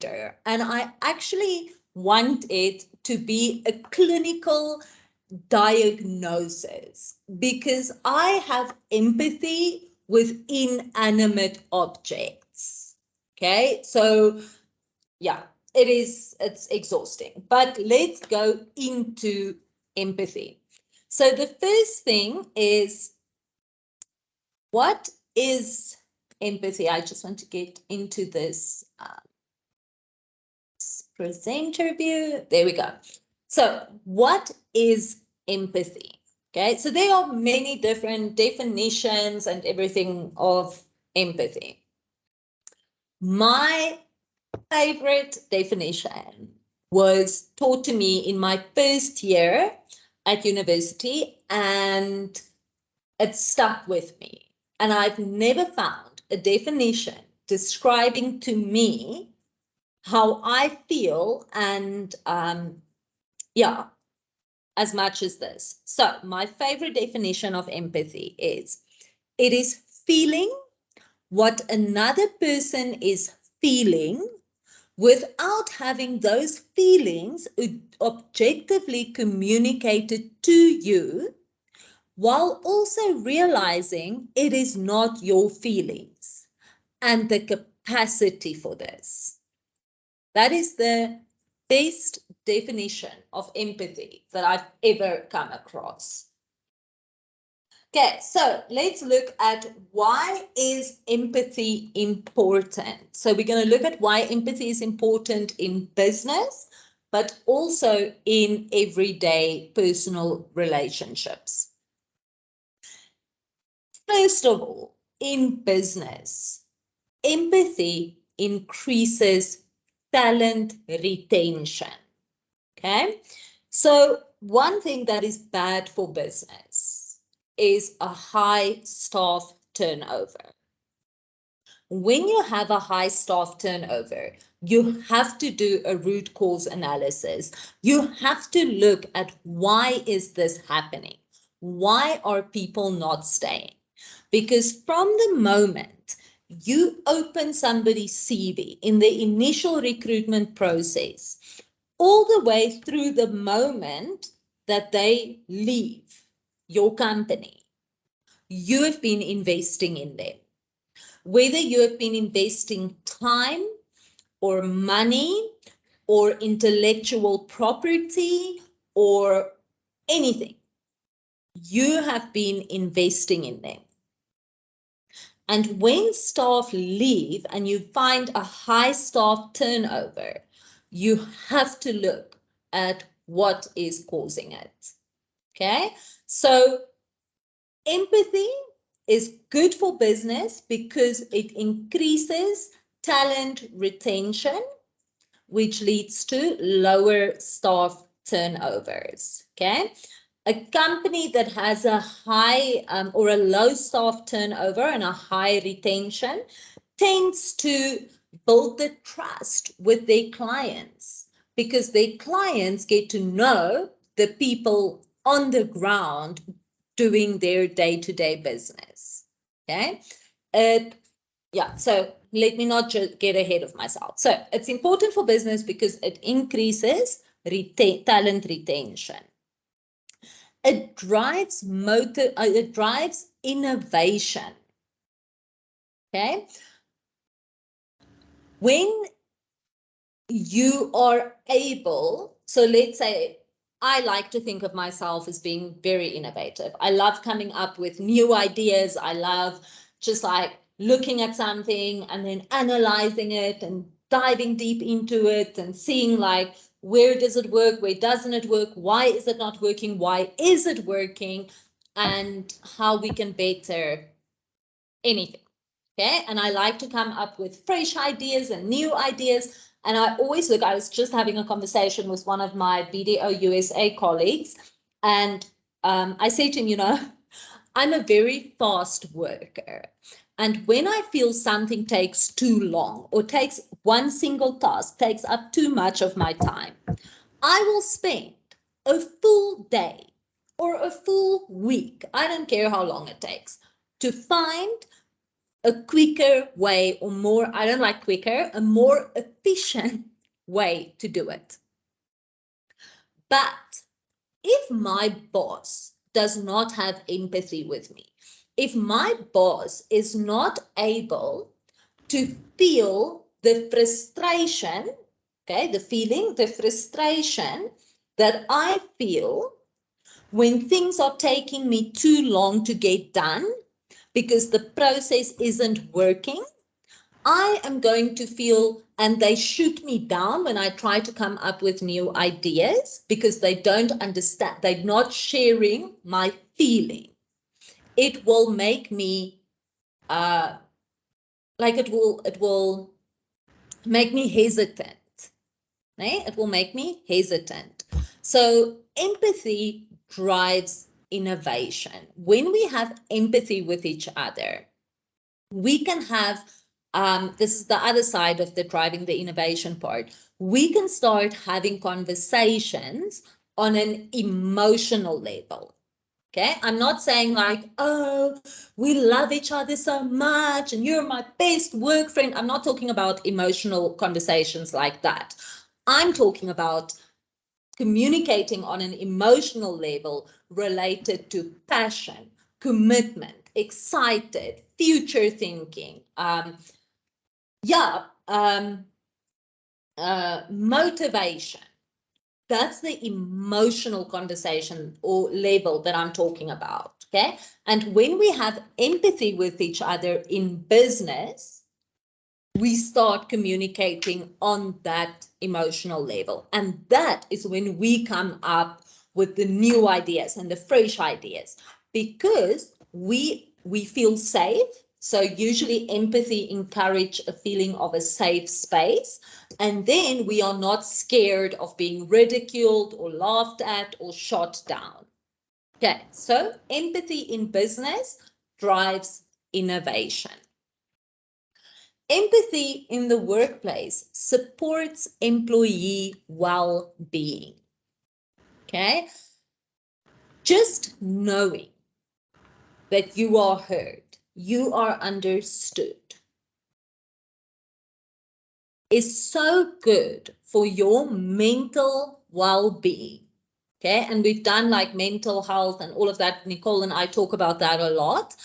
and I actually want it to be a clinical diagnosis because I have empathy with inanimate objects. Okay, so yeah, it's exhausting, but let's go into empathy. So the first thing is, what is empathy? I just want to get into this presenter view. There we go. So what is empathy? Okay, so there are many different definitions and everything of empathy. My favorite definition was taught to me in my first year at university, and it stuck with me. And I've never found a definition describing to me how I feel and yeah, as much as this. So my favorite definition of empathy is, it is feeling what another person is feeling without having those feelings objectively communicated to you, while also realizing it is not your feelings and the capacity for this. That is the best definition of empathy that I've ever come across. Okay, so let's look at why is empathy important. So we're going to look at why empathy is important in business, but also in everyday personal relationships. First of all, in business, empathy increases talent retention. Okay, so one thing that is bad for business is a high staff turnover. When you have a high staff turnover, you have to do a root cause analysis. You have to look at, why is this happening? Why are people not staying? Because from the moment you open somebody's CV in the initial recruitment process, all the way through the moment that they leave your company, you have been investing in them. Whether you have been investing time or money or intellectual property or anything, you have been investing in them. And when staff leave and you find a high staff turnover, you have to look at what is causing it. Okay, so empathy is good for business because it increases talent retention, which leads to lower staff turnovers. Okay, a company that has a high or a low staff turnover and a high retention tends to build the trust with their clients, because their clients get to know the people on the ground doing their day-to-day business. Okay, yeah, so let me not just get ahead of myself. So it's important for business because it increases talent retention. It drives it drives innovation. Okay, when you are able, so let's say I like to think of myself as being very innovative. I love coming up with new ideas. I love just like looking at something and then analyzing it and diving deep into it and seeing like, where does it work? Where doesn't it work? Why is it not working? Why is it working? And how we can better anything. Okay, and I like to come up with fresh ideas and new ideas. And I always look, I was just having a conversation with one of my BDO USA colleagues, and I say to him, I'm a very fast worker. And when I feel something takes too long or takes one single task, takes up too much of my time, I will spend a full day or a full week, I don't care how long it takes, to find a quicker way, or more, I don't like quicker, a more efficient way to do it. But if my boss does not have empathy with me, if my boss is not able to feel the frustration, okay, the frustration that I feel when things are taking me too long to get done because the process isn't working, I am going to feel, and they shoot me down when I try to come up with new ideas because they don't understand, they're not sharing my feeling. It will make me, it will make me hesitant. It will make me hesitant. So empathy drives innovation. When we have empathy with each other, we can have, this is the other side of the driving the innovation part. We can start having conversations on an emotional level. Okay, I'm not saying like, oh, we love each other so much and you're my best work friend. I'm not talking about emotional conversations like that. I'm talking about communicating on an emotional level related to passion, commitment, excited, future thinking, motivation. That's the emotional conversation or level that I'm talking about, okay? And when we have empathy with each other in business, we start communicating on that emotional level. And that is when we come up with the new ideas and the fresh ideas, because we feel safe. So usually empathy encourages a feeling of a safe space. And then we are not scared of being ridiculed or laughed at or shot down. Okay, so empathy in business drives innovation. Empathy in the workplace supports employee well-being. Okay, just knowing that you are heard, you are understood, is so good for your mental well-being. Okay, and we've done like mental health and all of that. Nicole and I talk about that a lot.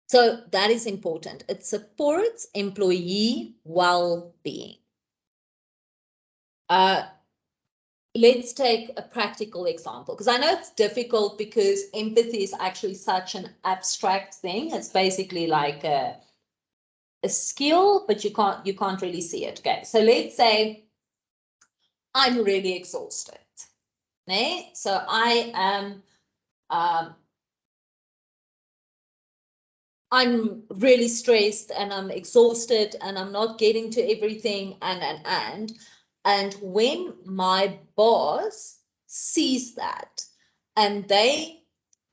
So that is important. It supports employee well-being. Let's take a practical example, because I know it's difficult because empathy is actually such an abstract thing. It's basically like a skill, but you can't really see it. Okay, so let's say I'm really exhausted. Okay? So I am I'm really stressed and I'm exhausted and I'm not getting to everything and when my boss sees that and they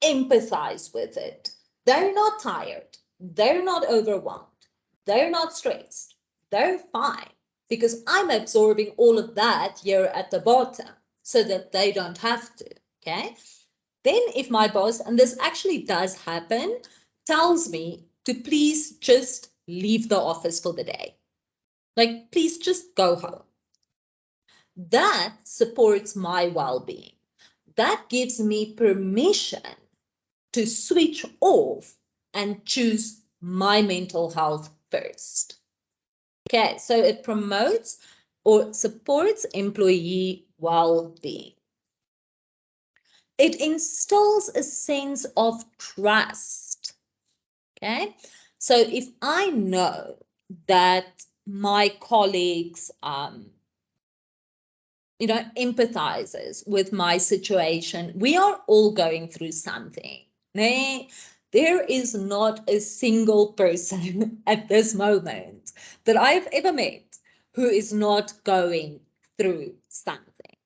empathize with it, they're not tired, they're not overwhelmed, they're not stressed, they're fine because I'm absorbing all of that here at the bottom so that they don't have to. Okay, then if my boss, and this actually does happen, tells me to please just leave the office for the day, like please just go home, that supports my well-being. That gives me permission to switch off and choose my mental health first. Okay, so it promotes or supports employee well-being. It instills a sense of trust. Okay, so if I know that my colleagues, empathizes with my situation, we are all going through something. There is not a single person at this moment that I've ever met who is not going through something.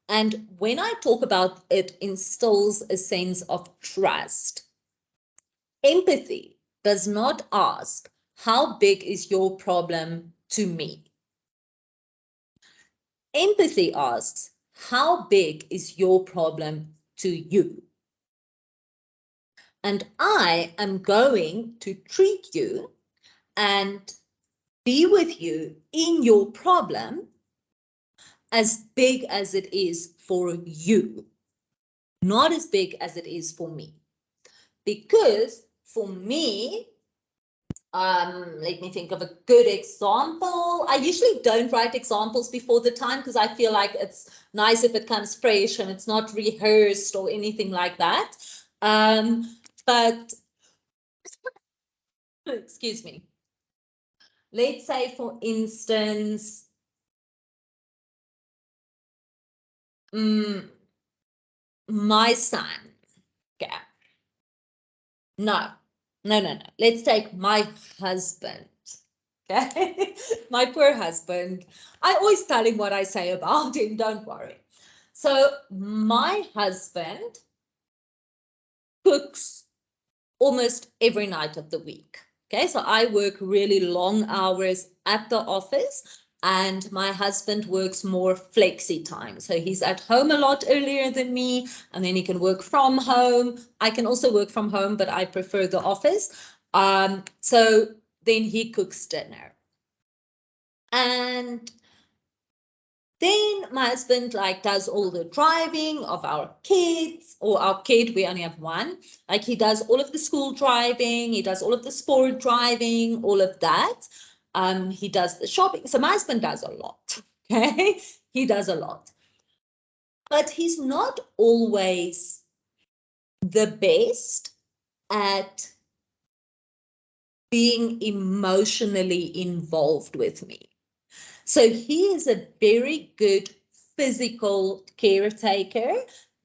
And when I talk about it instills a sense of trust, empathy does not ask, how big is your problem to me? Empathy asks, how big is your problem to you? and I am going to treat you and be with you in your problem as big as it is for you, not as big as it is for me. Because for me, let me think of a good example. I usually don't write examples before the time because I feel like it's nice if it comes fresh and it's not rehearsed or anything like that. But excuse me. Let's say, for instance, my son. Okay. No. Let's take my husband. Okay. My poor husband. I always tell him what I say about him. Don't worry. So my husband cooks almost every night of the week. Okay. So I work really long hours at the office, and my husband works more flexi time. So he's at home a lot earlier than me, and then he can work from home. I can also work from home, but I prefer the office. So then he cooks dinner. And then my husband does all the driving of our kids, or our kid, we only have one. He does all of the school driving, he does all of the sport driving, all of that. He does the shopping. So my husband does a lot. Okay, he does a lot. But he's not always the best at being emotionally involved with me. So he is a very good physical caretaker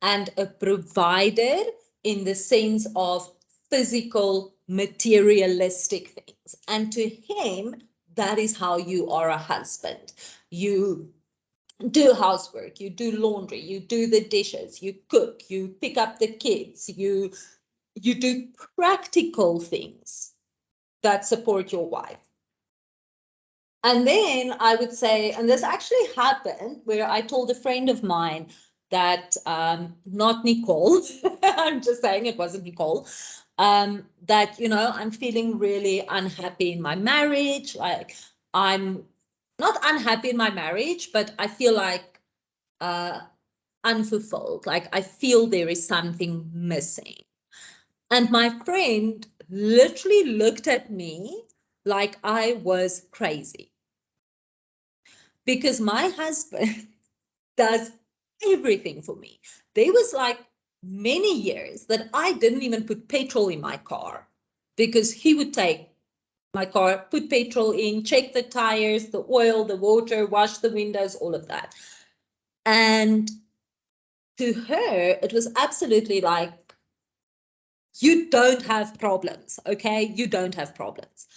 and a provider in the sense of physical, materialistic things. And to him, that is how you are a husband. You do housework, you do laundry, you do the dishes, you cook, you pick up the kids, you do practical things that support your wife. And then I would say, and this actually happened where I told a friend of mine that, not Nicole, I'm just saying it wasn't Nicole, that, I'm feeling really unhappy in my marriage. I'm not unhappy in my marriage, but I feel like unfulfilled. I feel there is something missing. And my friend literally looked at me like I was crazy. Because my husband does everything for me. There was many years that I didn't even put petrol in my car because he would take my car, put petrol in, check the tires, the oil, the water, wash the windows, all of that. And to her, it was absolutely you don't have problems, okay? You don't have problems.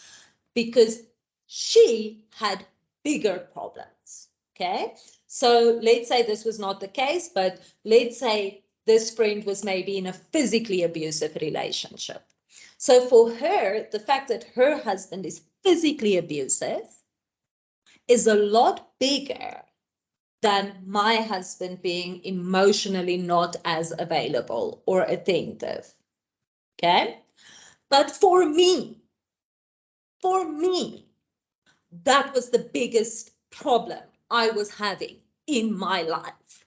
Because she had bigger problems, okay? So let's say this was not the case, but let's say this friend was maybe in a physically abusive relationship. So for her, the fact that her husband is physically abusive is a lot bigger than my husband being emotionally not as available or attentive, okay? But for me, that was the biggest problem I was having in my life.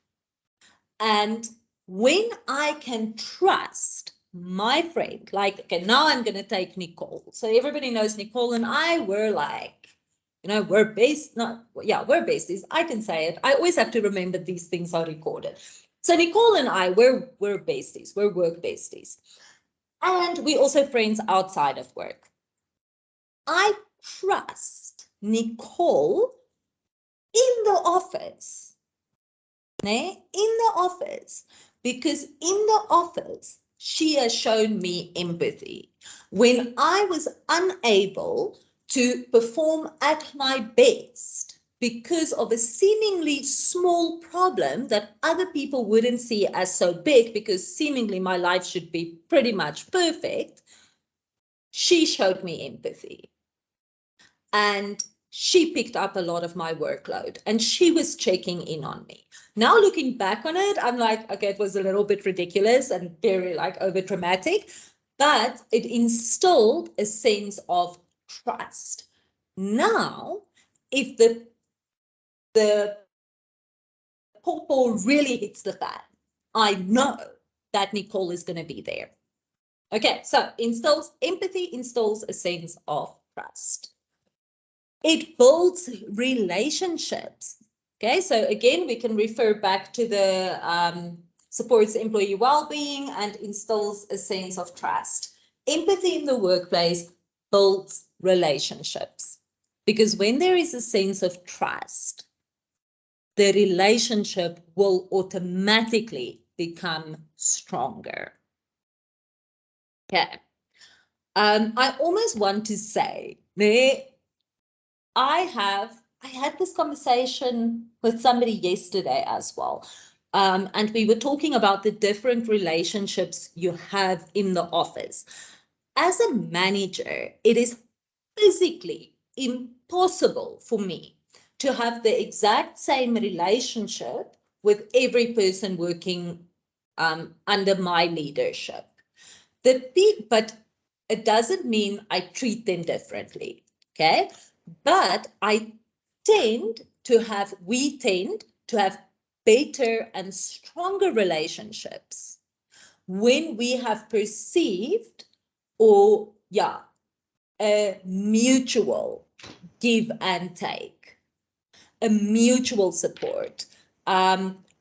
And when I can trust my friend, okay, now I'm going to take Nicole. So everybody knows Nicole and I were we're we're besties. I can say it. I always have to remember these things are recorded. So Nicole and I, we're besties. We're work besties. And we also friends outside of work. I trust Nicole in the office, because in the office, she has shown me empathy. When I was unable to perform at my best because of a seemingly small problem that other people wouldn't see as so big, because seemingly my life should be pretty much perfect, she showed me empathy. And she picked up a lot of my workload and she was checking in on me. Now looking back on it, I'm like, okay, it was a little bit ridiculous and very over dramatic. but it instilled a sense of trust. Now, if the pawpaw really hits the fan, I know that Nicole is going to be there. Okay, so empathy instills a sense of trust. It builds relationships. Okay, so again, we can refer back to the supports employee well-being and instills a sense of trust. Empathy in the workplace builds relationships, because when there is a sense of trust, the relationship will automatically become stronger. Okay. I almost want to say I had this conversation with somebody yesterday as well. And we were talking about the different relationships you have in the office. As a manager, it is physically impossible for me to have the exact same relationship with every person working under my leadership. But it doesn't mean I treat them differently, okay? But we tend to have better and stronger relationships when we have perceived a mutual give and take, a mutual support,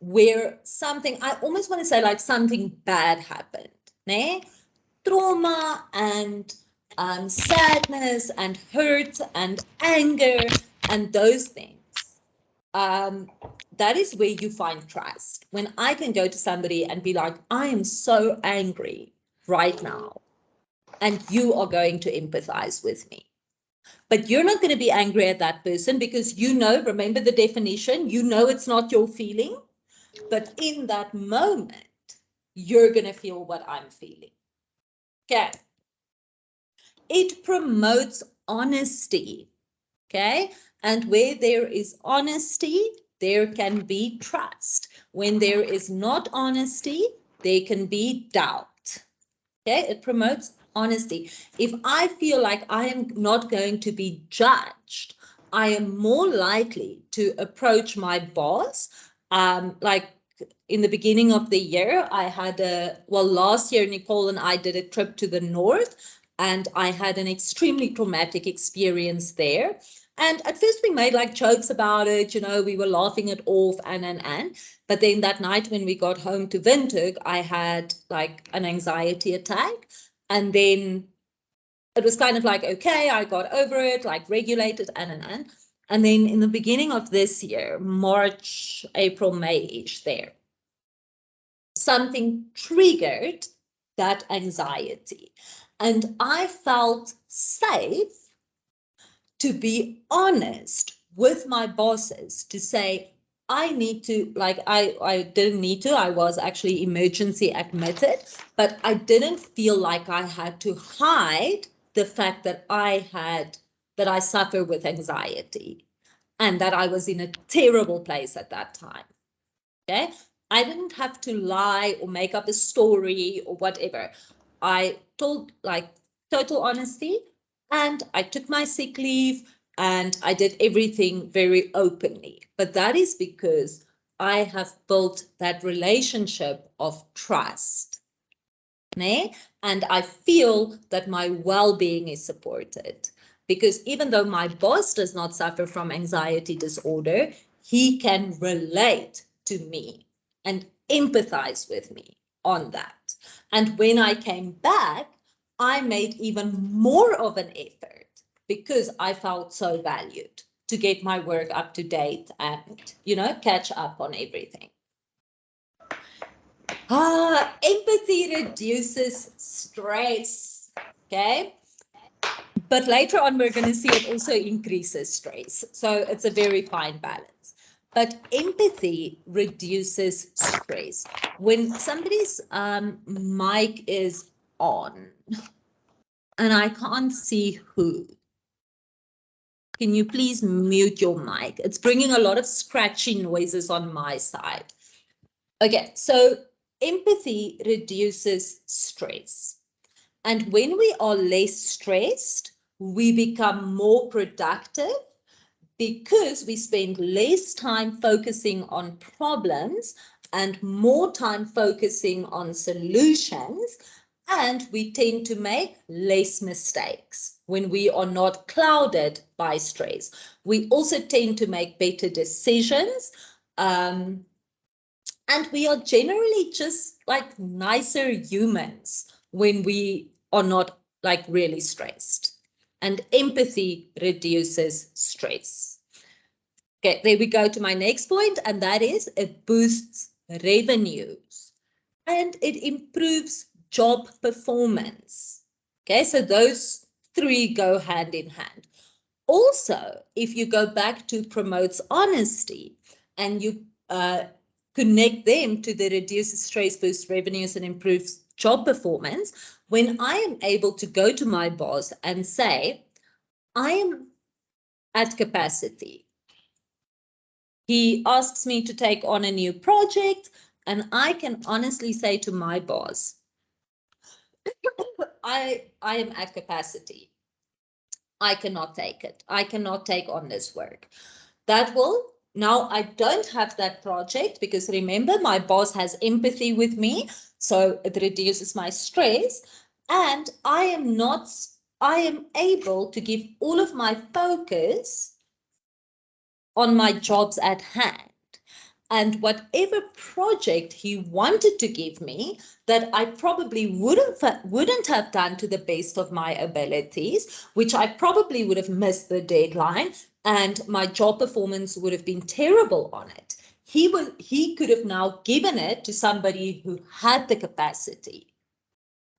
where something, I almost want to say like something bad happened, né? Trauma and sadness and hurt and anger and those things. That is where you find trust. When I can go to somebody and be like, I am so angry right now, and you are going to empathize with me. But you're not going to be angry at that person because remember the definition, it's not your feeling. But in that moment, you're going to feel what I'm feeling. Okay. It promotes honesty. Okay. And where there is honesty, there can be trust. When there is not honesty, there can be doubt. Okay. It promotes honesty. If I feel like I am not going to be judged, I am more likely to approach my boss. Like in the beginning of the year, last year, Nicole and I did a trip to the north, and I had an extremely traumatic experience there. And at first we made like jokes about it, we were laughing it off and. But then that night when we got home to Windhoek, I had like an anxiety attack. And then it was kind of like, okay, I got over it, like regulated and. And then in the beginning of this year, March, April, May-ish there, something triggered that anxiety. And I felt safe to be honest with my bosses to say, I need to, like, I didn't need to, I was actually emergency admitted, but I didn't feel like I had to hide the fact that I suffer with anxiety and that I was in a terrible place at that time. Okay. I didn't have to lie or make up a story or whatever. I told like total honesty, and I took my sick leave and I did everything very openly. But that is because I have built that relationship of trust. And I feel that my well-being is supported. Because even though my boss does not suffer from anxiety disorder, he can relate to me and empathize with me on that. And when I came back, I made even more of an effort because I felt so valued to get my work up to date and, catch up on everything. Empathy reduces stress, okay? But later on, we're going to see it also increases stress. So it's a very fine balance. But empathy reduces stress. When somebody's mic is on, and I can't see who, can you please mute your mic? It's bringing a lot of scratchy noises on my side. Okay, so empathy reduces stress. And when we are less stressed, we become more productive because we spend less time focusing on problems and more time focusing on solutions. And we tend to make less mistakes when we are not clouded by stress. We also tend to make better decisions. And we are generally just like nicer humans when we are not like really stressed. And empathy reduces stress. Okay, there we go to my next point, and that is it boosts revenues and it improves job performance. Okay, so those three go hand in hand. Also, if you go back to promotes honesty and you connect them to the reduces stress, boosts revenues, and improves job performance, when I am able to go to my boss and say, I am at capacity. He asks me to take on a new project, and I can honestly say to my boss, I am at capacity. I cannot take it. I cannot take on this work. That will, now I don't have that project because remember, my boss has empathy with me, so it reduces my stress, and I am able to give all of my focus on my jobs at hand. And whatever project he wanted to give me that I probably wouldn't have done to the best of my abilities, which I probably would have missed the deadline, and my job performance would have been terrible on it. He could have now given it to somebody who had the capacity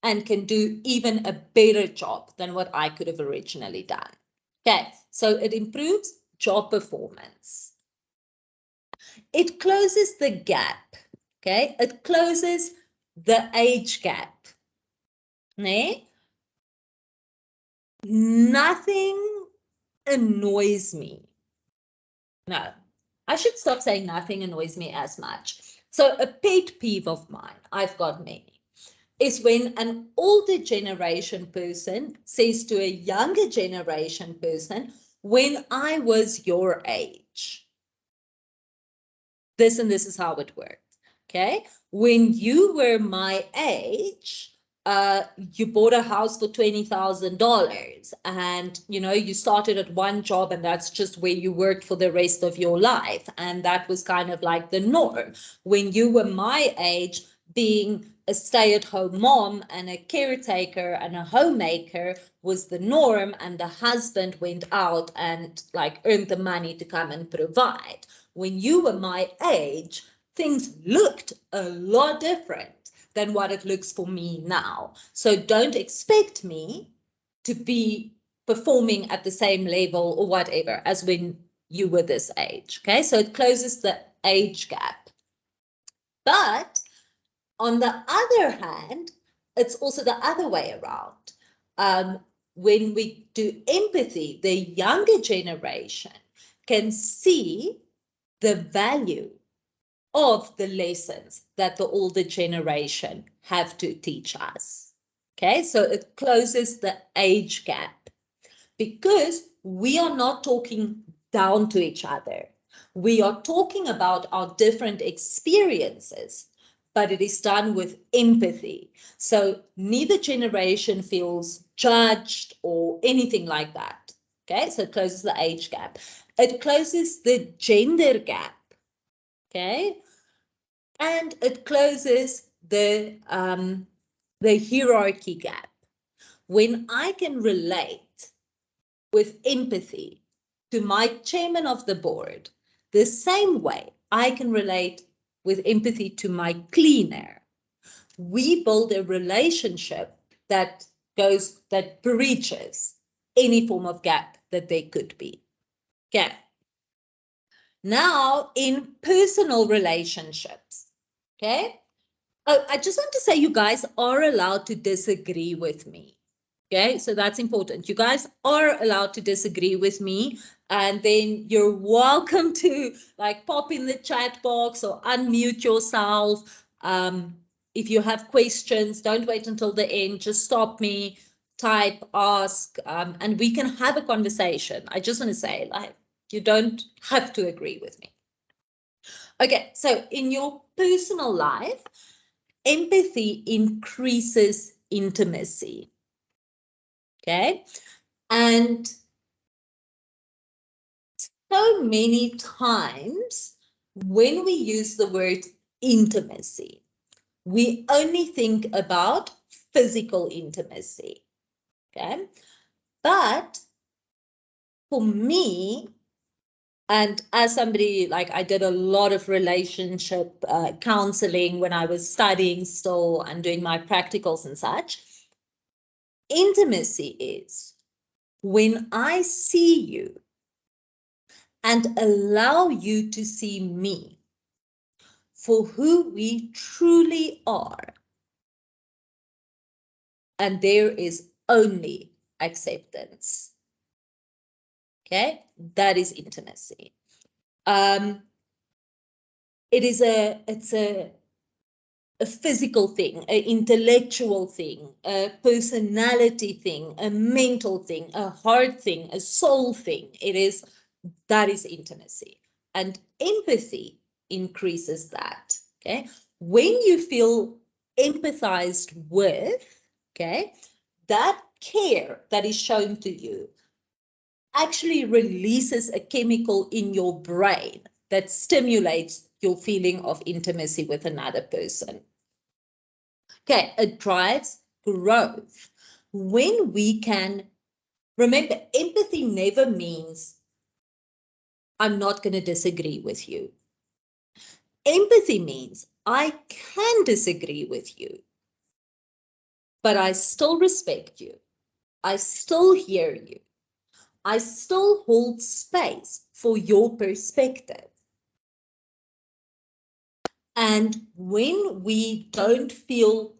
and can do even a better job than what I could have originally done. Okay, so it improves job performance. It closes the gap, okay? It closes the age gap. Nee? Nothing annoys me. No, I should stop saying nothing annoys me as much. So a pet peeve of mine, I've got many, is when an older generation person says to a younger generation person, when I was your age, this and this is how it worked. Okay. When you were my age, you bought a house for $20,000 and you started at one job and that's just where you worked for the rest of your life, and that was kind of like the norm. When you were my age, being a stay-at-home mom and a caretaker and a homemaker was the norm, and the husband went out and like earned the money to come and provide. When you were my age, things looked a lot different than what it looks for me now. So don't expect me to be performing at the same level or whatever as when you were this age. Okay, so it closes the age gap. But on the other hand, it's also the other way around. When we do empathy, the younger generation can see the value of the lessons that the older generation have to teach us. Okay, so it closes the age gap because we are not talking down to each other. We are talking about our different experiences, but it is done with empathy. So neither generation feels judged or anything like that. Okay, so it closes the age gap. It closes the gender gap. Okay, and it closes the hierarchy gap. When I can relate with empathy to my chairman of the board, the same way I can relate with empathy to my cleaner, we build a relationship that breaches any form of gap that there could be. Okay. Now, in personal relationships, okay? Oh, I just want to say you guys are allowed to disagree with me. Okay, so that's important. You guys are allowed to disagree with me, and then you're welcome to like pop in the chat box or unmute yourself. if you have questions, don't wait until the end. Just stop me, type, ask, and we can have a conversation. I just want to say, like, you don't have to agree with me. Okay, so in your personal life, empathy increases intimacy. Okay, and so many times when we use the word intimacy, we only think about physical intimacy. Okay, but for me, and as somebody, like, I did a lot of relationship counseling when I was studying still and doing my practicals and such. Intimacy is when I see you and allow you to see me for who we truly are. And there is only acceptance. Okay, that is intimacy. It's a physical thing, an intellectual thing, a personality thing, a mental thing, a heart thing, a soul thing. That is intimacy. And empathy increases that. Okay. When you feel empathized with, okay, that care that is shown to you actually releases a chemical in your brain that stimulates your feeling of intimacy with another person. Okay, it drives growth. When we can, remember, empathy never means I'm not going to disagree with you. Empathy means I can disagree with you, but I still respect you. I still hear you. I still hold space for your perspective. And when we don't feel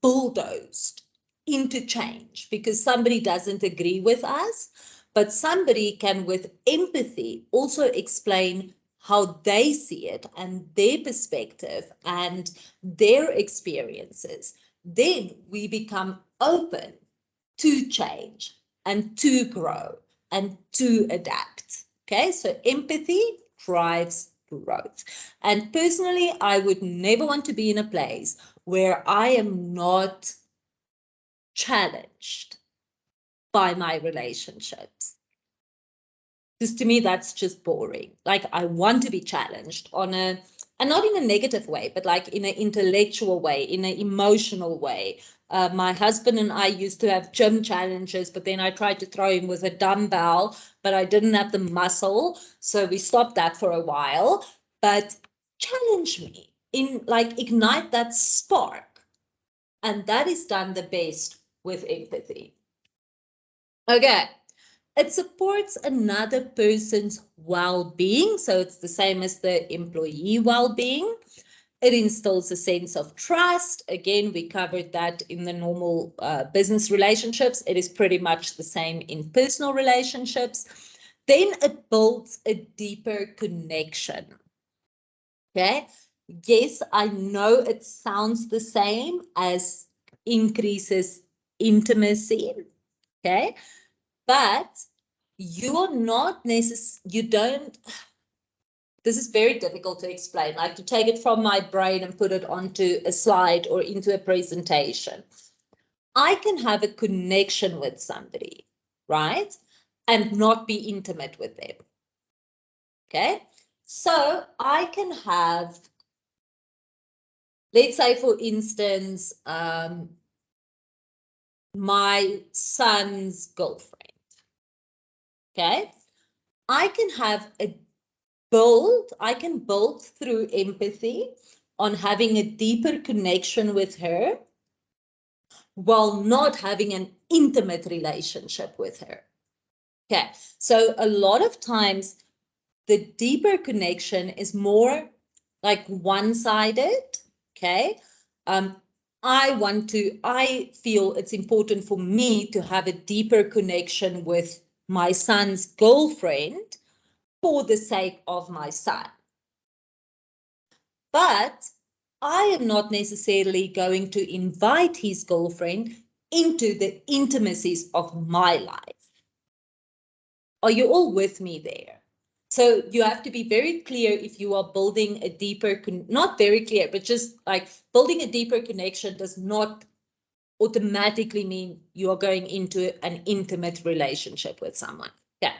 bulldozed into change because somebody doesn't agree with us, but somebody can, with empathy, also explain how they see it and their perspective and their experiences, then we become open to change and to grow and to adapt. Okay, so empathy drives growth. And personally, I would never want to be in a place where I am not challenged by my relationships. Because to me, that's just boring. Like, I want to be challenged and not in a negative way, but like in an intellectual way, in an emotional way. My husband and I used to have gym challenges, but then I tried to throw him with a dumbbell, but I didn't have the muscle. So we stopped that for a while. But challenge me, ignite that spark. And that is done the best with empathy. Okay. It supports another person's well-being. So it's the same as the employee well-being. It instills a sense of trust. Again, we covered that in the normal business relationships. It is pretty much the same in personal relationships. Then it builds a deeper connection. Okay. Yes, I know it sounds the same as increases intimacy. Okay. But you're not necessarily, this is very difficult to explain, like to take it from my brain and put it onto a slide or into a presentation. I can have a connection with somebody, right? And not be intimate with them. Okay. So I can have, let's say, for instance, my son's girlfriend. Okay. I can build through empathy on having a deeper connection with her while not having an intimate relationship with her. Okay, so a lot of times the deeper connection is more like one-sided. Okay, I feel it's important for me to have a deeper connection with my son's girlfriend for the sake of my son. But I am not necessarily going to invite his girlfriend into the intimacies of my life. Are you all with me there? So you have to be very clear if you are building a deeper, not very clear, but just like building a deeper connection does not automatically mean you are going into an intimate relationship with someone. Yeah.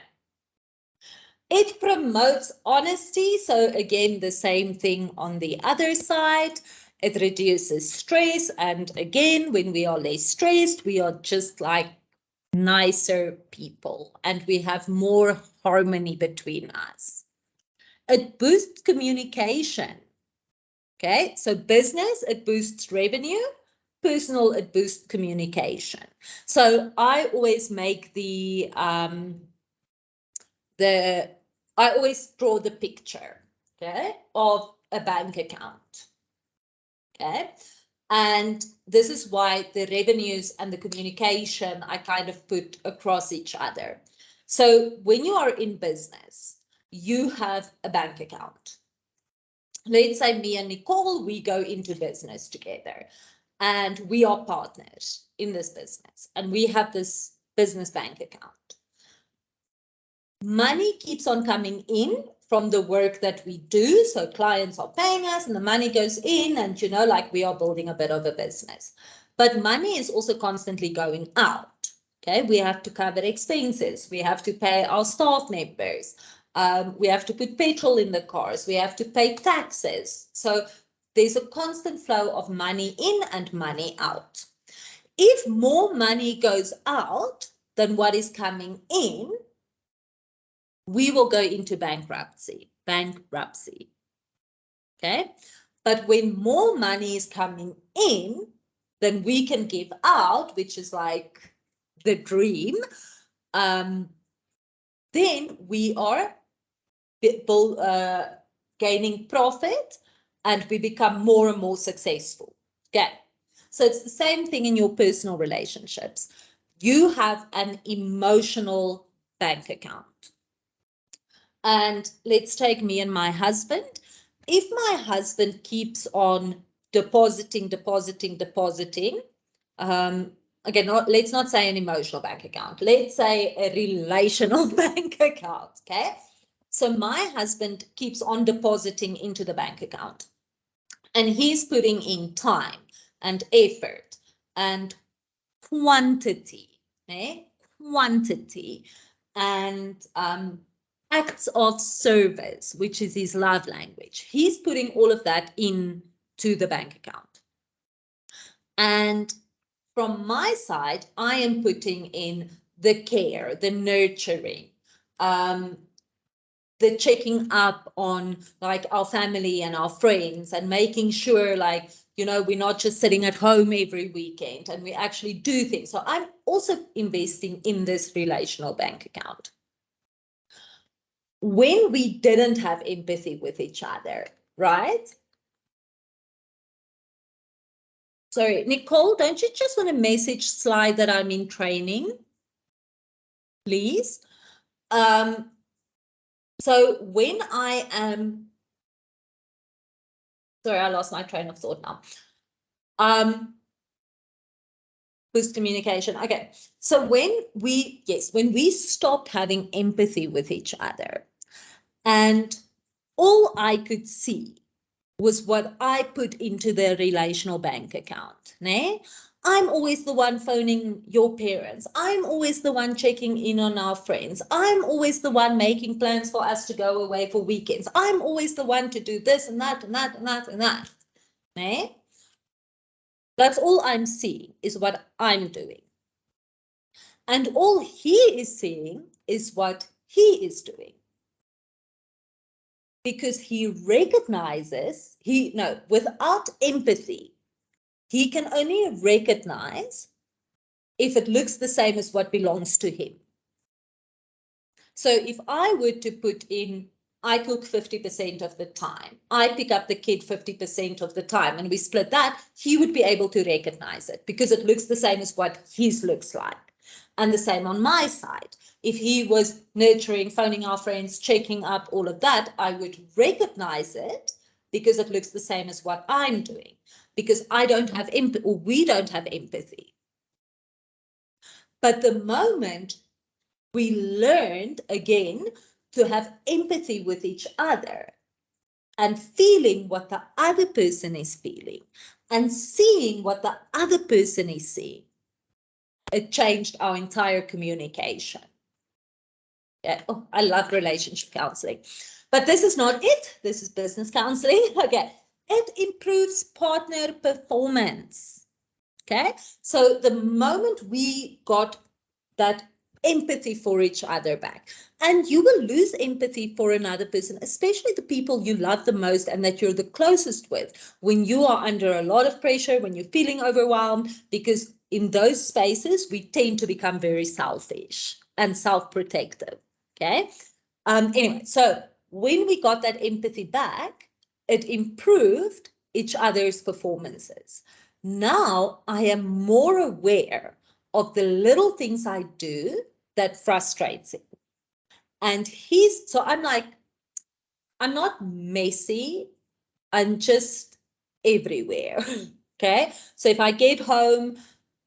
It promotes honesty. So again, the same thing on the other side. It reduces stress. And again, when we are less stressed, we are just like nicer people and we have more harmony between us. It boosts communication. Okay, so business, it boosts revenue. Personal, it boosts communication. So I always make I always draw the picture, okay, of a bank account, okay? And this is why the revenues and the communication I kind of put across each other. So when you are in business, you have a bank account. Let's say me and Nicole, we go into business together and we are partners in this business and we have this business bank account. Money keeps on coming in from the work that we do. So clients are paying us and the money goes in and, you know, like we are building a bit of a business. But money is also constantly going out. Okay, we have to cover expenses. We have to pay our staff members. We have to put petrol in the cars. We have to pay taxes. So there's a constant flow of money in and money out. If more money goes out than what is coming in, we will go into bankruptcy. Okay. But when more money is coming in than we can give out, which is like the dream, then we are gaining profit and we become more and more successful. Okay. So it's the same thing in your personal relationships. You have an emotional bank account. And let's take me and my husband. If my husband keeps on depositing, again, let's not say an emotional bank account. Let's say a relational bank account, okay? So my husband keeps on depositing into the bank account. And he's putting in time and effort and quantity, okay? Quantity and acts of service, which is his love language. He's putting all of that into the bank account. And from my side, I am putting in the care, the nurturing, the checking up on like our family and our friends and making sure like, you know, we're not just sitting at home every weekend and we actually do things. So I'm also investing in this relational bank account. When we didn't have empathy with each other, right? Sorry, Nicole, don't you just want to message slide that I'm in training? Please. So when I am, sorry, I lost my train of thought now. Boost communication. Okay. So when we stopped having empathy with each other and all I could see was what I put into the relational bank account. Né? I'm always the one phoning your parents. I'm always the one checking in on our friends. I'm always the one making plans for us to go away for weekends. I'm always the one to do this and that and that and that and that. Né? That's all I'm seeing is what I'm doing. And all he is seeing is what he is doing. Because he recognizes, without empathy, he can only recognize if it looks the same as what belongs to him. So if I were to put in, I cook 50% of the time, I pick up the kid 50% of the time, and we split that, he would be able to recognize it because it looks the same as what his looks like. And the same on my side. If he was nurturing, phoning our friends, checking up, all of that, I would recognize it because it looks the same as what I'm doing, because I don't have empathy, or we don't have empathy. But the moment we learned again to have empathy with each other and feeling what the other person is feeling and seeing what the other person is seeing, it changed our entire communication. Yeah. Oh, I love relationship counseling. But this is not it. This is business counseling. Okay. It improves partner performance. Okay. So the moment we got that empathy for each other back, and you will lose empathy for another person, especially the people you love the most and that you're the closest with, when you are under a lot of pressure, when you're feeling overwhelmed, because in those spaces, we tend to become very selfish and self-protective. Okay. Anyway, so when we got that empathy back, it improved each other's performances. Now I am more aware of the little things I do that frustrates him. And so I'm like, I'm not messy, I'm just everywhere. Okay. So if I get home,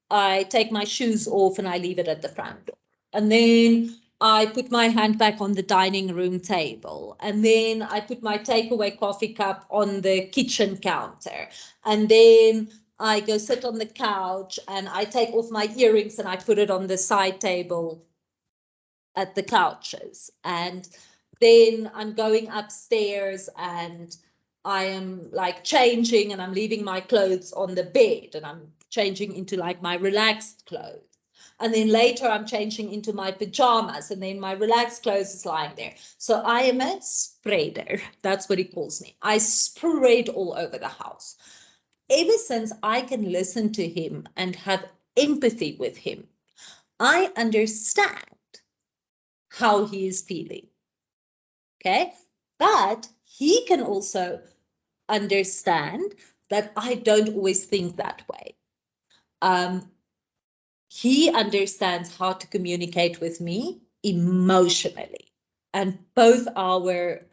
I take my shoes off and I leave it at the front door. And then I put my handbag on the dining room table. And then I put my takeaway coffee cup on the kitchen counter. And then I go sit on the couch and I take off my earrings and I put it on the side table at the couches. And then I'm going upstairs and I am like changing and I'm leaving my clothes on the bed and I'm changing into like my relaxed clothes. And then later I'm changing into my pajamas and then my relaxed clothes is lying there. So I am a spreader. That's what he calls me. I spread all over the house. Ever since I can listen to him and have empathy with him, I understand how he is feeling. Okay. But he can also understand that I don't always think that way. He understands how to communicate with me emotionally, and both our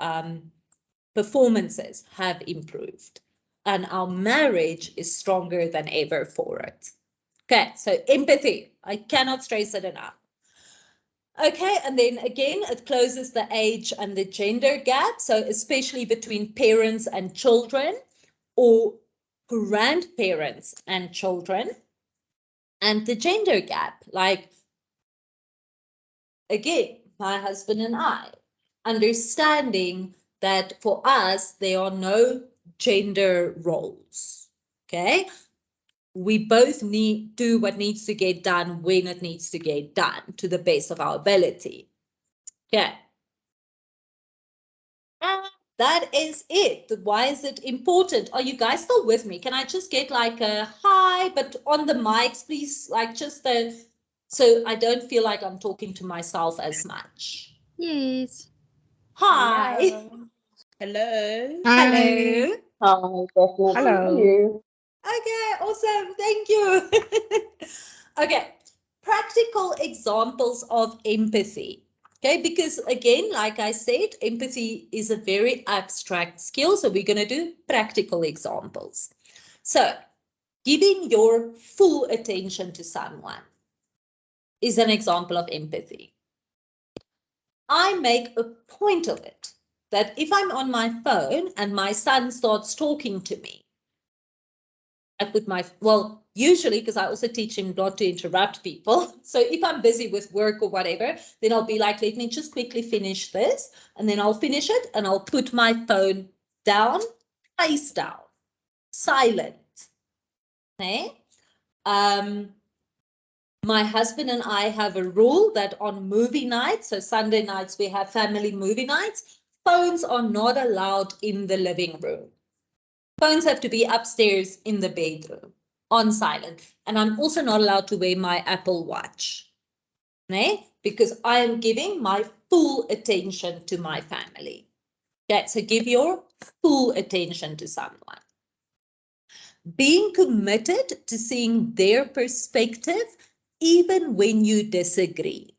performances have improved, and our marriage is stronger than ever for it. Okay, so empathy, I cannot stress it enough. Okay, and then again, it closes the age and the gender gap. So especially between parents and children, or grandparents and children, and the gender gap. Like, again, my husband and I, understanding that for us, there are no gender roles. Okay, we both do what needs to get done when it needs to get done to the best of our ability. Okay. That is it. Why is it important? Are you guys still with me? Can I just get like a hi, but on the mics, please, like just so I don't feel like I'm talking to myself as much. Yes. Hi. Hello. Hello. Hi, definitely. Hello. Okay, awesome. Thank you. Okay, practical examples of empathy. Okay, because again, like I said, empathy is a very abstract skill. So we're going to do practical examples. So giving your full attention to someone is an example of empathy. I make a point of it that if I'm on my phone and my son starts talking to me, I put usually because I also teach him not to interrupt people. So if I'm busy with work or whatever, then I'll be like, let me just quickly finish this. And then I'll finish it and I'll put my phone down, face down, silent. Okay. My husband and I have a rule that on movie nights, so Sunday nights, we have family movie nights, phones are not allowed in the living room. Phones have to be upstairs in the bedroom on silent. And I'm also not allowed to wear my Apple Watch, because I am giving my full attention to my family. Okay, so give your full attention to someone. Being committed to seeing their perspective, even when you disagree.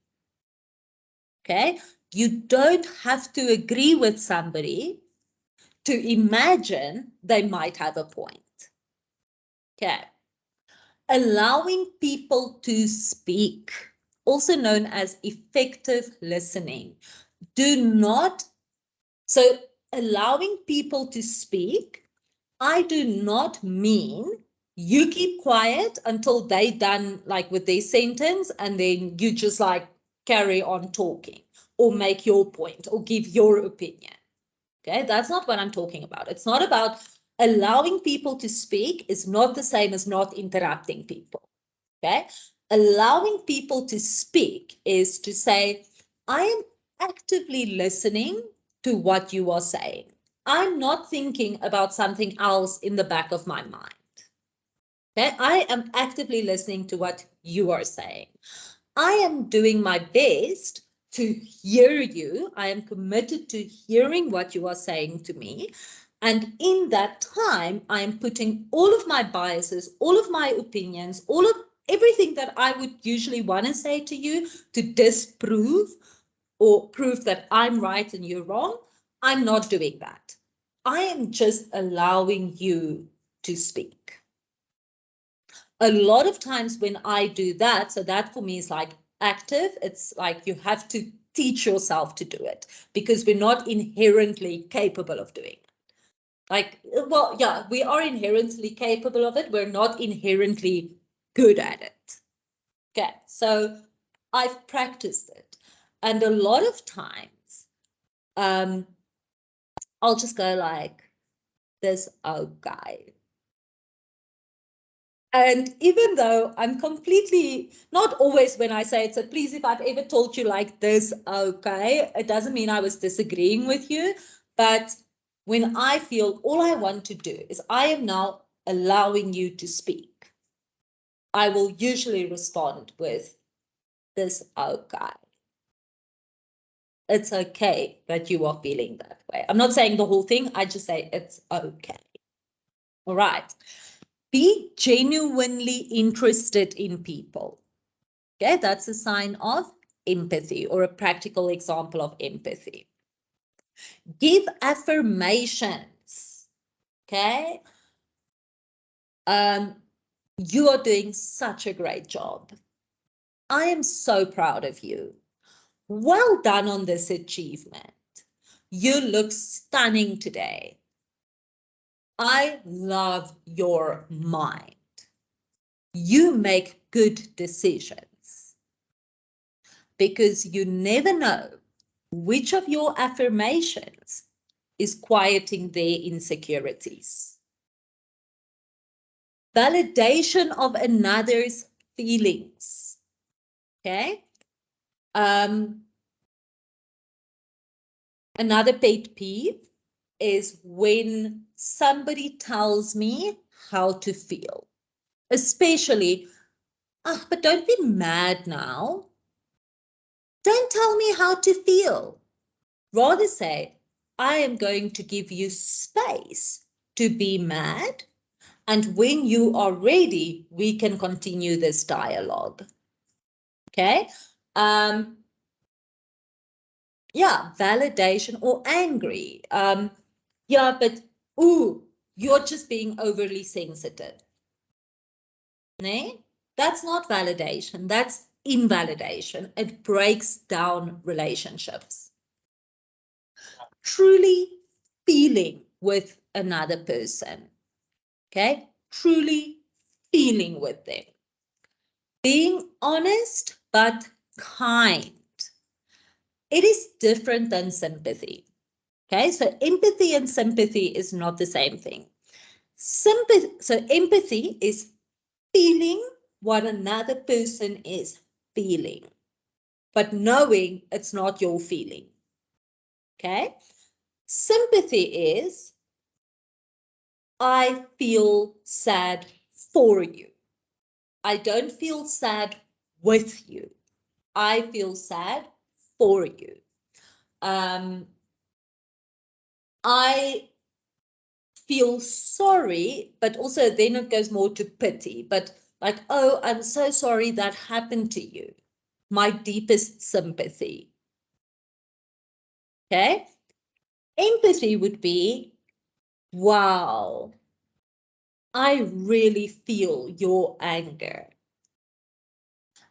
Okay, you don't have to agree with somebody to imagine they might have a point. Okay. Allowing people to speak, also known as effective listening. So allowing people to speak, I do not mean you keep quiet until they done like with their sentence and then you just like carry on talking or make your point or give your opinion. Okay, that's not what I'm talking about. It's not about allowing people to speak is not the same as not interrupting people. Okay, allowing people to speak is to say, I am actively listening to what you are saying. I'm not thinking about something else in the back of my mind. Okay, I am actively listening to what you are saying. I am doing my best to hear you. I am committed to hearing what you are saying to me. And in that time, I am putting all of my biases, all of my opinions, all of everything that I would usually want to say to you to disprove or prove that I'm right and you're wrong. I'm not doing that. I am just allowing you to speak. A lot of times when I do that, so that for me is like active, it's like you have to teach yourself to do it because we're not inherently capable of doing it. Like, well, yeah, we are inherently capable of it. We're not inherently good at it. Okay, so I've practiced it. And a lot of times, I'll just go like this, okay. And even though I'm completely, not always when I say it, so please, if I've ever told you like this, okay, it doesn't mean I was disagreeing with you. But when I feel all I want to do is I am now allowing you to speak, I will usually respond with this, okay. It's okay that you are feeling that way. I'm not saying the whole thing. I just say it's okay. All right. Be genuinely interested in people. Okay, that's a sign of empathy or a practical example of empathy. Give affirmations. Okay. You are doing such a great job. I am so proud of you. Well done on this achievement. You look stunning today. I love your mind. You make good decisions. Because you never know which of your affirmations is quieting their insecurities. Validation of another's feelings. Okay. Another pet peeve is when somebody tells me how to feel, especially, but don't be mad now. Don't tell me how to feel. Rather say, I am going to give you space to be mad. And when you are ready, we can continue this dialogue. Okay. Yeah, validation or angry. Yeah, but ooh, you're just being overly sensitive. Nee? That's not validation. That's invalidation. It breaks down relationships. Truly feeling with another person. Okay? Truly feeling with them. Being honest but kind. It is different than sympathy. Okay, so empathy and sympathy is not the same thing. So empathy is feeling what another person is feeling, but knowing it's not your feeling. Okay, sympathy is I feel sad for you. I don't feel sad with you. I feel sad for you. I feel sorry, but also then it goes more to pity. But like, oh, I'm so sorry that happened to you. My deepest sympathy. Okay. Empathy would be, wow, I really feel your anger.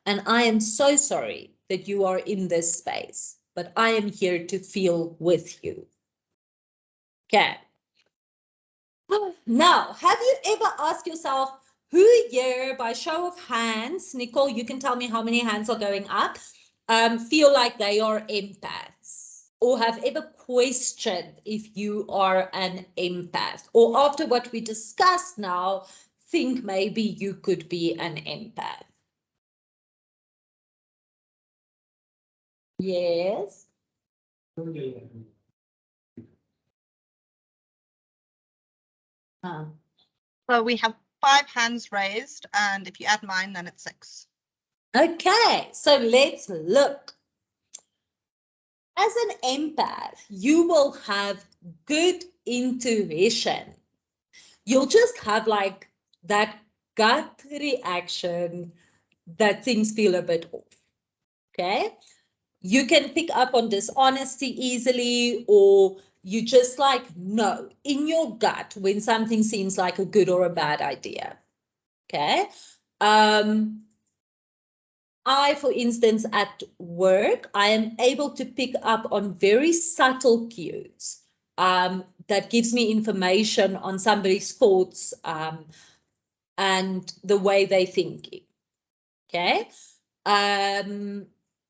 And I am so sorry that you are in this space, but I am here to feel with you. Okay. Now, have you ever asked yourself who here, by show of hands, Nicole, you can tell me how many hands are going up, feel like they are empaths? Or have ever questioned if you are an empath? Or after what we discussed now, think maybe you could be an empath? Yes. So we have 5 hands raised, and if you add mine, then it's 6. Okay, so let's look. As an empath, you will have good intuition. You'll just have like that gut reaction that things feel a bit off. Okay. You can pick up on dishonesty easily, or you just like know in your gut when something seems like a good or a bad idea. Okay. I, for instance, at work, I am able to pick up on very subtle cues that gives me information on somebody's thoughts and the way they're thinking. Okay.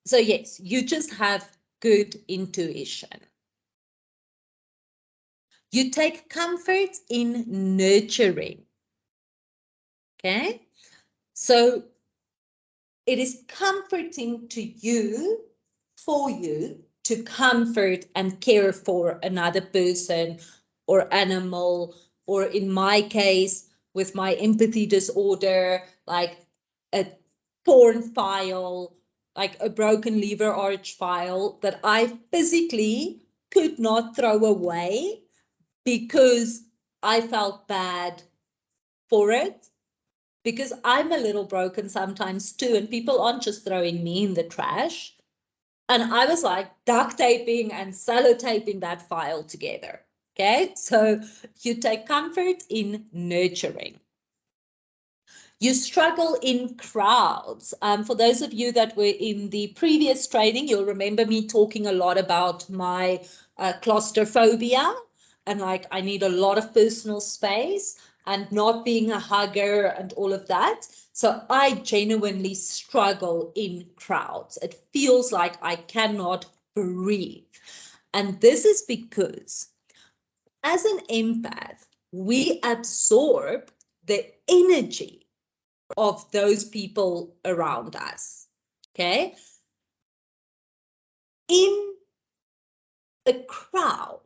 So yes, you just have good intuition. You take comfort in nurturing. Okay. So it is comforting to you, for you, to comfort and care for another person or animal, or in my case, with my empathy disorder, like a torn file, like a broken lever arch file that I physically could not throw away because I felt bad for it, because I'm a little broken sometimes too, and people aren't just throwing me in the trash. And I was like duct taping and sellotaping that file together. Okay, so you take comfort in nurturing. You struggle in crowds. For those of you that were in the previous training, you'll remember me talking a lot about my claustrophobia, and like I need a lot of personal space and not being a hugger and all of that. So I genuinely struggle in crowds. It feels like I cannot breathe. And this is because as an empath, we absorb the energy of those people around us. Okay. In a crowd,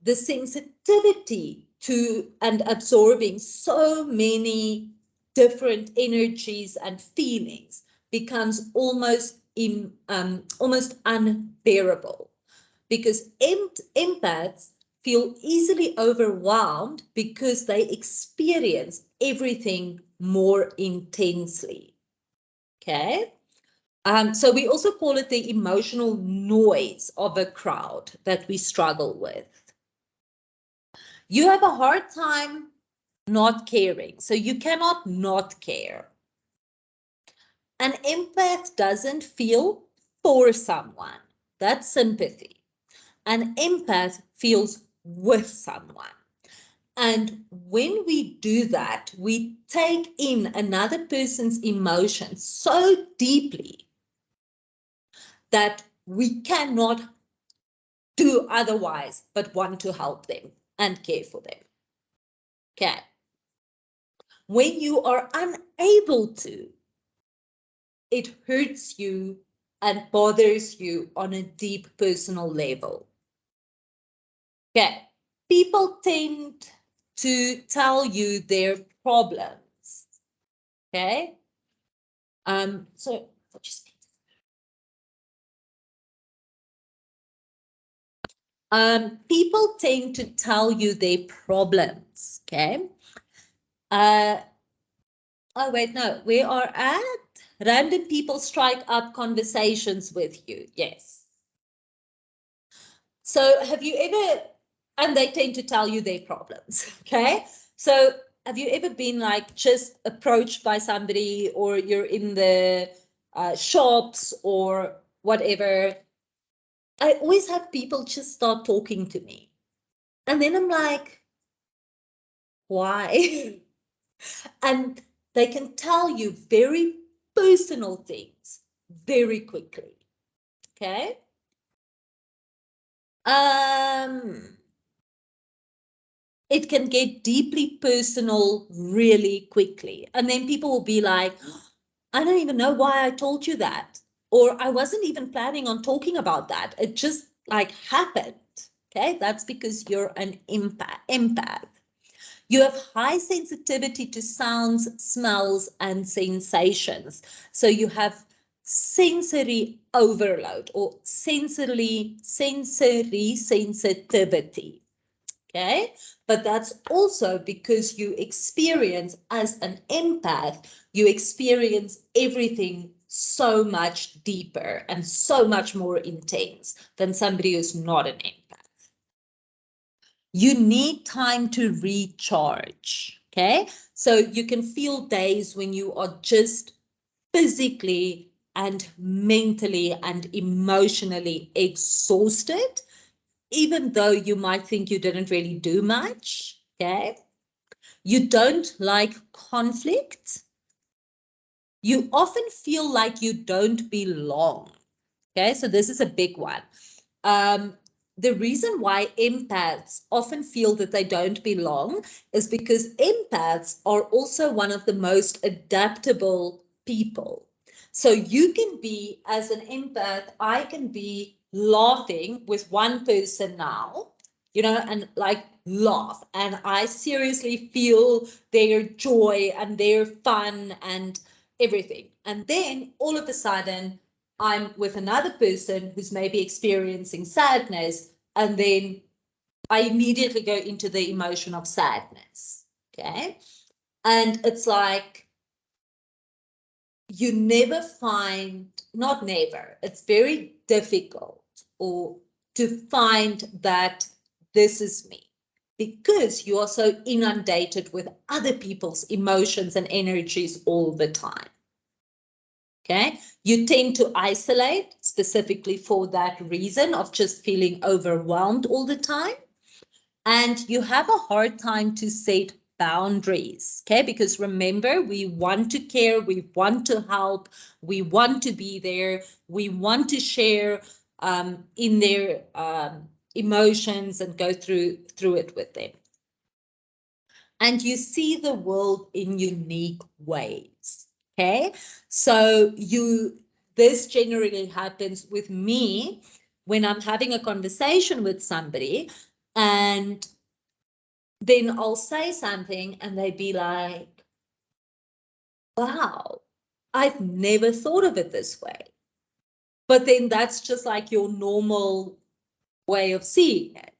the sensitivity to and absorbing so many different energies and feelings becomes almost unbearable, because empaths feel easily overwhelmed because they experience everything more intensely. Okay. So we also call it the emotional noise of a crowd that we struggle with. You have a hard time not caring, so you cannot not care. An empath doesn't feel for someone. That's sympathy. An empath feels with someone. And when we do that, we take in another person's emotions so deeply that we cannot do otherwise but want to help them and care for them. Okay. When you are unable to, it hurts you and bothers you on a deep personal level. Okay. People tend to tell you their problems. Okay. So I'll just people tend to tell you their problems. Okay. Oh, wait, no, we are at random people strike up conversations with you. Yes. So have you ever, and they tend to tell you their problems. Okay. So have you ever been like just approached by somebody, or you're in the shops or whatever? I always have people just start talking to me. And then I'm like, why? And they can tell you very personal things very quickly. Okay. It can get deeply personal really quickly. And then people will be like, I don't even know why I told you that. Or I wasn't even planning on talking about that. It just like happened. Okay. That's because you're an empath. You have high sensitivity to sounds, smells, and sensations. So you have sensory overload or sensory sensitivity. Okay. But that's also because you experience, as an empath, you experience everything so much deeper and so much more intense than somebody who's not an empath. You need time to recharge. Okay. So you can feel days when you are just physically and mentally and emotionally exhausted, even though you might think you didn't really do much. Okay. You don't like conflict. You often feel like you don't belong. Okay. So this is a big one. The reason why empaths often feel that they don't belong is because empaths are also one of the most adaptable people. So you can be, as an empath, I can be laughing with one person now, and like laugh. And I seriously feel their joy and their fun and everything. And then all of a sudden, I'm with another person who's maybe experiencing sadness, and then I immediately go into the emotion of sadness. Okay. And it's like, you never find, not never, it's very difficult or to find that this is me, because you are so inundated with other people's emotions and energies all the time. Okay. You tend to isolate specifically for that reason of just feeling overwhelmed all the time. And you have a hard time to set boundaries. Okay. Because remember, we want to care, we want to help, we want to be there, we want to share in their emotions and go through it with them. And you see the world in unique ways. Okay. So this generally happens with me when I'm having a conversation with somebody, and then I'll say something and they'd be like, wow, I've never thought of it this way. But then that's just like your normal way of seeing it.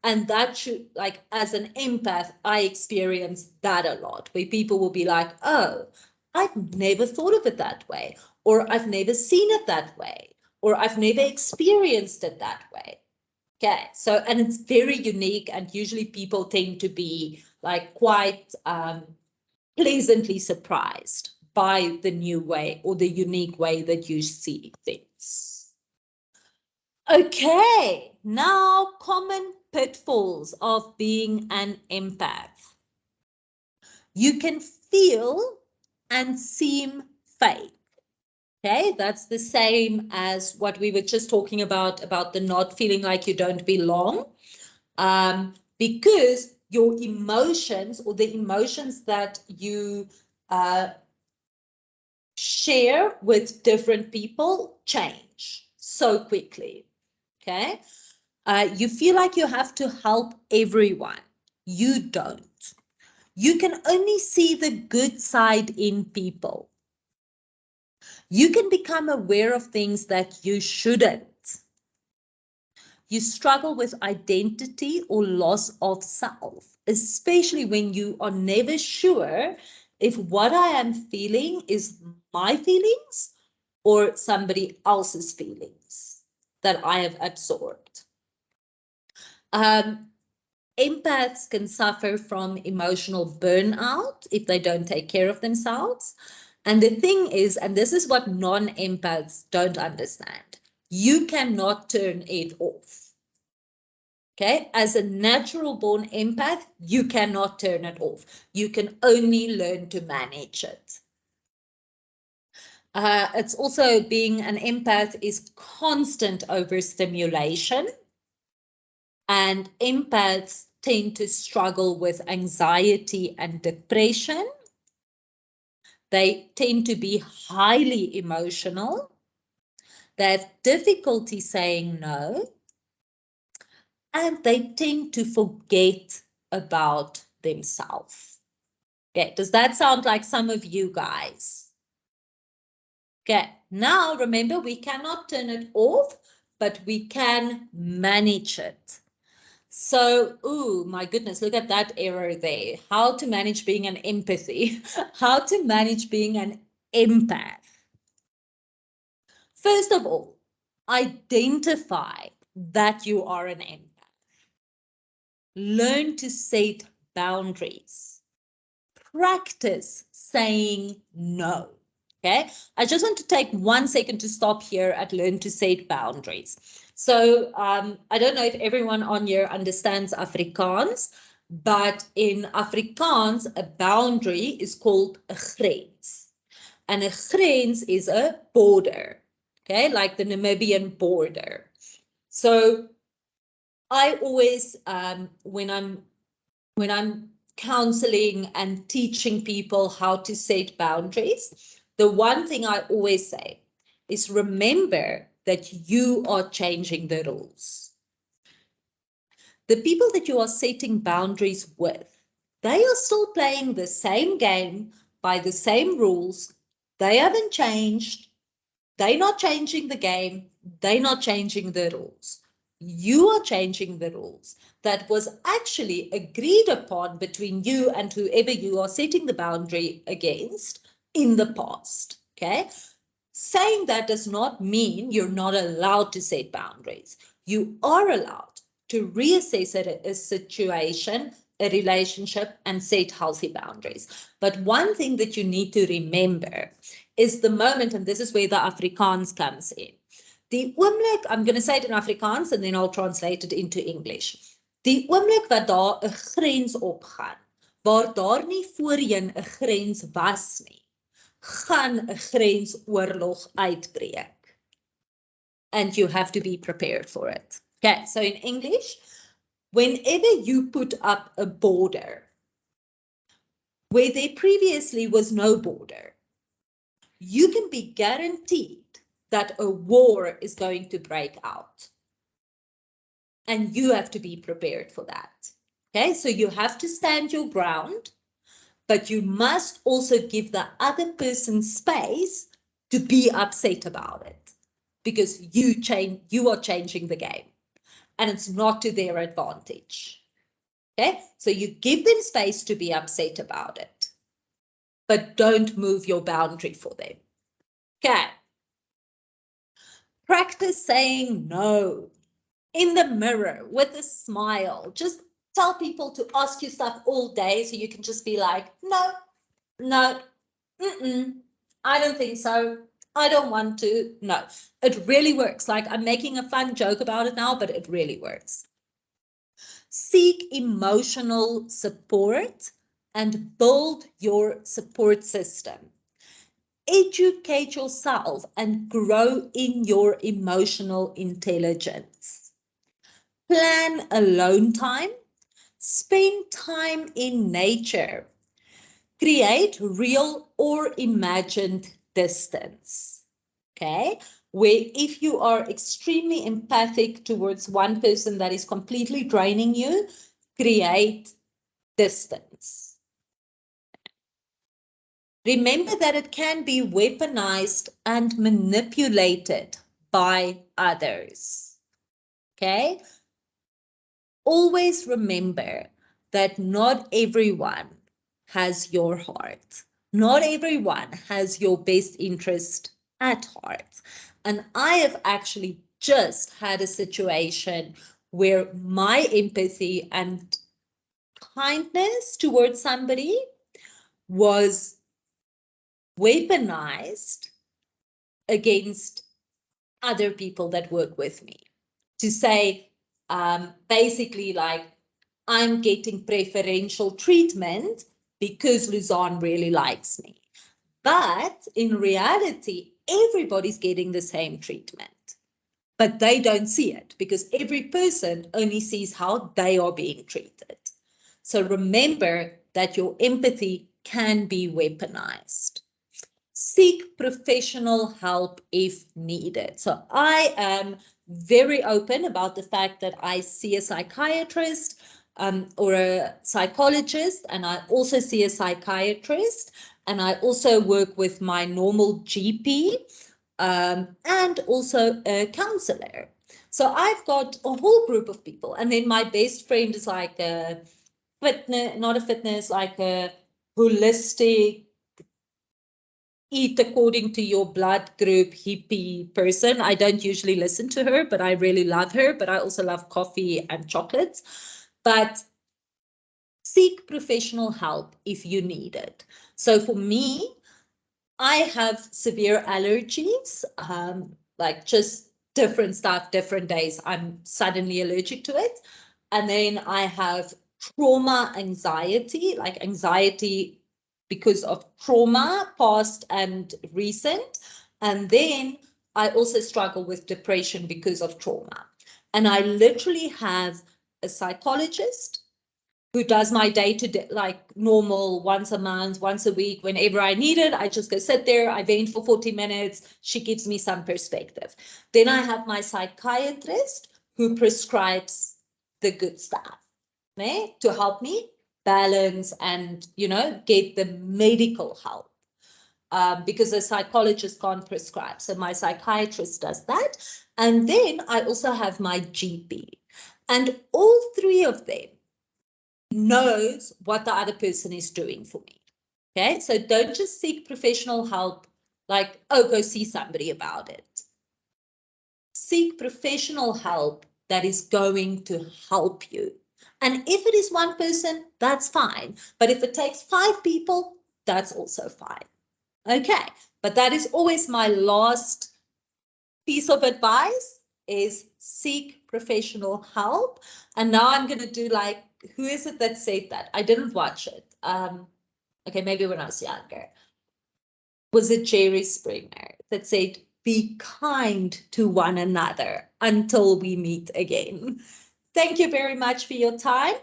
And that should, like, as an empath, I experience that a lot, where people will be like, oh, I've never thought of it that way, or I've never seen it that way, or I've never experienced it that way. Okay. So, and it's very unique, and usually people tend to be like quite pleasantly surprised by the new way or the unique way that you see things. Okay, now common pitfalls of being an empath. You can feel and seem fake. Okay, that's the same as what we were just talking about the not feeling like you don't belong. Because your emotions, or the emotions that you share with different people, change so quickly. Okay. You feel like you have to help everyone. You don't. You can only see the good side in people. You can become aware of things that you shouldn't. You struggle with identity or loss of self, especially when you are never sure if what I am feeling is my feelings or somebody else's feelings that I have absorbed. Empaths can suffer from emotional burnout if they don't take care of themselves. And the thing is, and this is what non-empaths don't understand, you cannot turn it off. Okay, as a natural born empath, you cannot turn it off. You can only learn to manage it. It's also being an empath is constant overstimulation. And empaths tend to struggle with anxiety and depression. They tend to be highly emotional. They have difficulty saying no. And they tend to forget about themselves. Okay, does that sound like some of you guys? Okay, now remember, we cannot turn it off, but we can manage it. So, oh my goodness, look at that error there. How to manage being an empathy. How to manage being an empath. First of all, identify that you are an empath. Learn to set boundaries. Practice saying no. Okay, I just want to take 1 second to stop here at learn to set boundaries. So I don't know if everyone on here understands Afrikaans, but in Afrikaans, a boundary is called a grens. And a grens is a border, okay, like the Namibian border. So I always, when I'm counseling and teaching people how to set boundaries, the one thing I always say is remember that you are changing the rules. The people that you are setting boundaries with, they are still playing the same game by the same rules. They haven't changed. They're not changing the game. They're not changing the rules. You are changing the rules that was actually agreed upon between you and whoever you are setting the boundary against in the past. Okay. Saying that does not mean you're not allowed to set boundaries. You are allowed to reassess a situation, a relationship, and set healthy boundaries. But one thing that you need to remember is the moment, and this is where the Afrikaans comes in. Die oomblik, I'm going to say it in Afrikaans and then I'll translate it into English. Die oomblik wat daar 'n grens opgaan, waar daar nie voorheen 'n grens was nie, gaan 'n grensoorlog uitbreek. And you have to be prepared for it. Okay, so in English, whenever you put up a border where there previously was no border, you can be guaranteed that a war is going to break out. And you have to be prepared for that. Okay, so you have to stand your ground, but you must also give the other person space to be upset about it because you are changing the game and it's not to their advantage. Okay, so you give them space to be upset about it, but don't move your boundary for them. Okay. Practice saying no in the mirror with a smile. Just tell people to ask you stuff all day so you can just be like, no, I don't think so. I don't want to. No, it really works. Like I'm making a fun joke about it now, but it really works. Seek emotional support and build your support system. Educate yourself and grow in your emotional intelligence. Plan alone time. Spend time in nature. Create real or imagined distance. Okay, where if you are extremely empathic towards one person that is completely draining you, create distance. Remember that it can be weaponized and manipulated by others. Okay, always remember that not everyone has your heart. Not everyone has your best interest at heart. And I have actually just had a situation where my empathy and kindness towards somebody was weaponized against other people that work with me, to say basically like, I'm getting preferential treatment because Luzanne really likes me. But in reality, everybody's getting the same treatment, but they don't see it because every person only sees how they are being treated. So remember that your empathy can be weaponized. Seek professional help if needed. So I am very open about the fact that I see a psychiatrist or a psychologist, and I also see a psychiatrist, and I also work with my normal GP and also a counselor. So I've got a whole group of people, and then my best friend is like a fitness, not a fitness, like a holistic, eat according to your blood group hippie person. I don't usually listen to her, but I really love her. But I also love coffee and chocolates. But seek professional help if you need it. So for me, I have severe allergies, like just different stuff, different days. I'm suddenly allergic to it. And then I have trauma anxiety, like anxiety because of trauma, past and recent. And then I also struggle with depression because of trauma. And I literally have a psychologist who does my day-to-day, like normal, once a month, once a week, whenever I need it. I just go sit there, I vent for 40 minutes. She gives me some perspective. Then I have my psychiatrist who prescribes the good stuff, right, to help me balance and, get the medical help. Because a psychologist can't prescribe. So my psychiatrist does that. And then I also have my GP. And all three of them knows what the other person is doing for me. Okay, so don't just seek professional help like, oh, go see somebody about it. Seek professional help that is going to help you. And if it is one person, that's fine. But if it takes 5 people, that's also fine. Okay, but that is always my last piece of advice, is seek professional help. And now I'm going to do like, who is it that said that? I didn't watch it. Okay, maybe when I was younger. Was it Jerry Springer that said, be kind to one another until we meet again? Thank you very much for your time.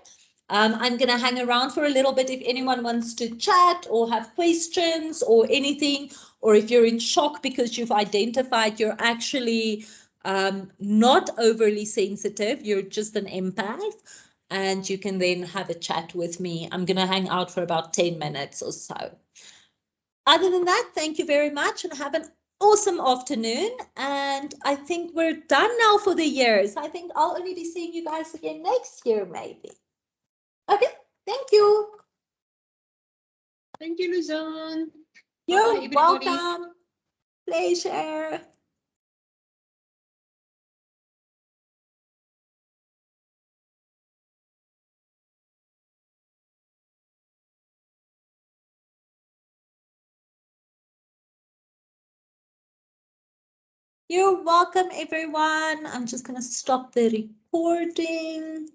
I'm going to hang around for a little bit if anyone wants to chat or have questions or anything, or if you're in shock because you've identified you're actually not overly sensitive, you're just an empath, and you can then have a chat with me. I'm going to hang out for about 10 minutes or so. Other than that, thank you very much and have an awesome afternoon. And I think we're done now for the years. I think I'll only be seeing you guys again next year, maybe. Okay, thank you. Thank you, Luzanne. You're welcome. Pleasure. You're welcome, everyone. I'm just going to stop the recording.